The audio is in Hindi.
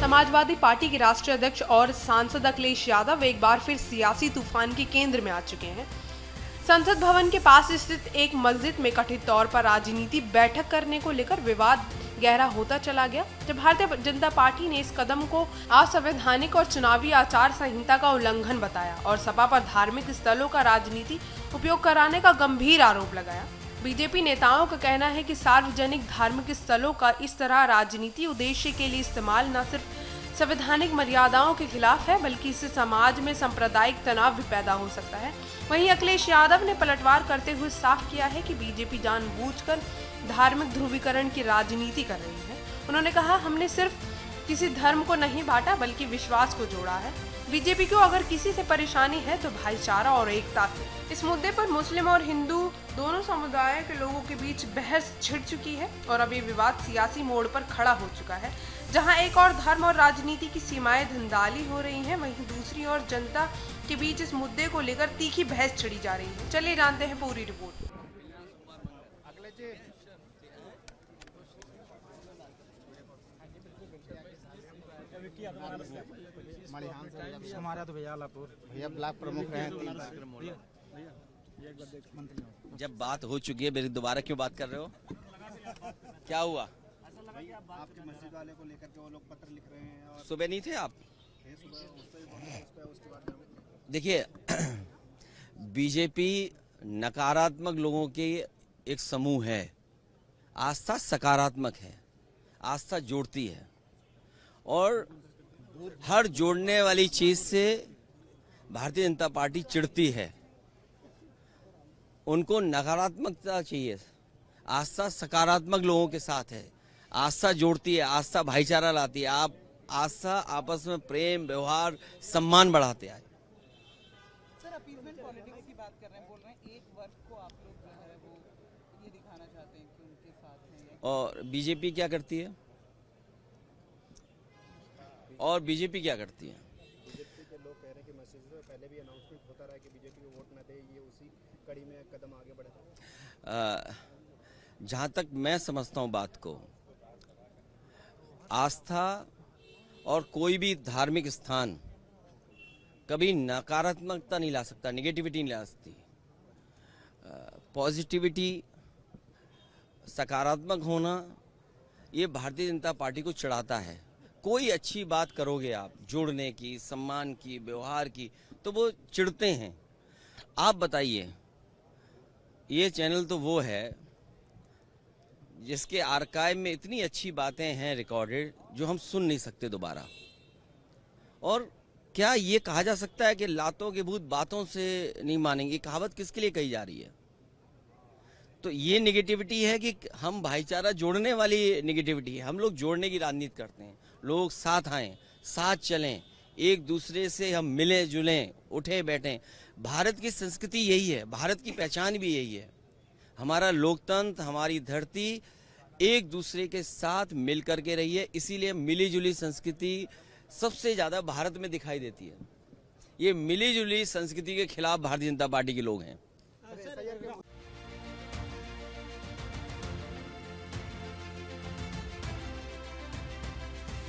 समाजवादी पार्टी के राष्ट्रीय अध्यक्ष और सांसद अखिलेश यादव एक बार फिर सियासी तूफान के केंद्र में आ चुके हैं। संसद भवन के पास स्थित एक मस्जिद में कथित तौर पर राजनीति बैठक करने को लेकर विवाद गहरा होता चला गया, जब भारतीय जनता पार्टी ने इस कदम को असंवैधानिक और चुनावी आचार संहिता का उल्लंघन बताया और सपा पर धार्मिक स्थलों का राजनीति उपयोग कराने का गंभीर आरोप लगाया। बीजेपी नेताओं का कहना है कि सार्वजनिक धार्मिक स्थलों का इस तरह राजनीति उद्देश्य के लिए इस्तेमाल न सिर्फ संवैधानिक मर्यादाओं के खिलाफ है, बल्कि इससे समाज में सांप्रदायिक तनाव भी पैदा हो सकता है। वहीं अखिलेश यादव ने पलटवार करते हुए साफ किया है कि बीजेपी जानबूझकर धार्मिक ध्रुवीकरण की राजनीति कर रही है। उन्होंने कहा, हमने सिर्फ किसी धर्म को नहीं बांटा बल्कि विश्वास को जोड़ा है। बीजेपी को अगर किसी से परेशानी है तो भाईचारा और एकता से। इस मुद्दे पर मुस्लिम और हिंदू दोनों समुदाय के लोगों के बीच बहस छिड़ चुकी है और अब ये विवाद सियासी मोड़ पर खड़ा हो चुका है। जहां एक और धर्म और राजनीति की सीमाएं धंधाली हो रही हैं, वहीं दूसरी ओर जनता के बीच इस मुद्दे को लेकर तीखी बहस छिड़ी जा रही है। चलिए जानते हैं पूरी रिपोर्ट। हमारा तो भैया ब्लॉक प्रमुख हैं। जब बात हो चुकी है मेरी दोबारा क्यों बात कर रहे हो? क्या हुआ? आपके मस्जिद वाले को लेकर के वो लोग पत्र लिख रहे हैं और सुबह नहीं थे आप? उसके बाद देखिए बीजेपी नकारात्मक लोगों के एक समूह है, आस्था सकारात्मक है, आस्था जोड़ती है और हर जोड़ने वाली चीज से भारतीय जनता पार्टी चिढ़ती है। उनको नकारात्मकता चाहिए, आस्था सकारात्मक लोगों के साथ है, आस्था जोड़ती है, आस्था भाईचारा लाती है। आप आस्था आपस में प्रेम व्यवहार सम्मान बढ़ाते आए। सर, अपीजमेंट पॉलिटिक्स की बात कर रहे हैं, बोल रहे हैं एक वर्ग को आप लोग जो है वो ये दिखाना चाहते हैं कि उनके साथ हैं। और बीजेपी क्या करती है? और बीजेपी क्या करती है? बीजेपी के लोग कह रहे हैं कि मस्जिद से पहले भी अनाउंसमेंट होता रहा कि बीजेपी को वोट न दे, ये उसी कड़ी में कदम आगे बढ़े। जहां तक मैं समझता हूं बात को, आस्था और कोई भी धार्मिक स्थान कभी नकारात्मकता नहीं ला सकता, नेगेटिविटी नहीं ला सकती। पॉजिटिविटी, सकारात्मक होना, ये भारतीय जनता पार्टी को चढ़ाता है। कोई अच्छी बात करोगे आप जोड़ने की, सम्मान की, व्यवहार की, तो वो चिढ़ते हैं। आप बताइए, ये चैनल तो वो है जिसके आर्काइव में इतनी अच्छी बातें हैं रिकॉर्डेड जो हम सुन नहीं सकते दोबारा। और क्या ये कहा जा सकता है कि लातों के भूत बातों से नहीं मानेंगे? कहावत किसके लिए कही जा रही है? तो ये नेगेटिविटी है कि हम भाईचारा जोड़ने वाली नेगेटिविटी है। हम लोग जोड़ने की राजनीति करते हैं, लोग साथ आएं, साथ चलें, एक दूसरे से हम मिलें जुलें, उठे बैठें। भारत की संस्कृति यही है, भारत की पहचान भी यही है। हमारा लोकतंत्र, हमारी धरती एक दूसरे के साथ मिल करके रही है, इसीलिए मिली जुली संस्कृति सबसे ज्यादा भारत में दिखाई देती है। ये मिली जुली संस्कृति के खिलाफ भारतीय जनता पार्टी के लोग हैं।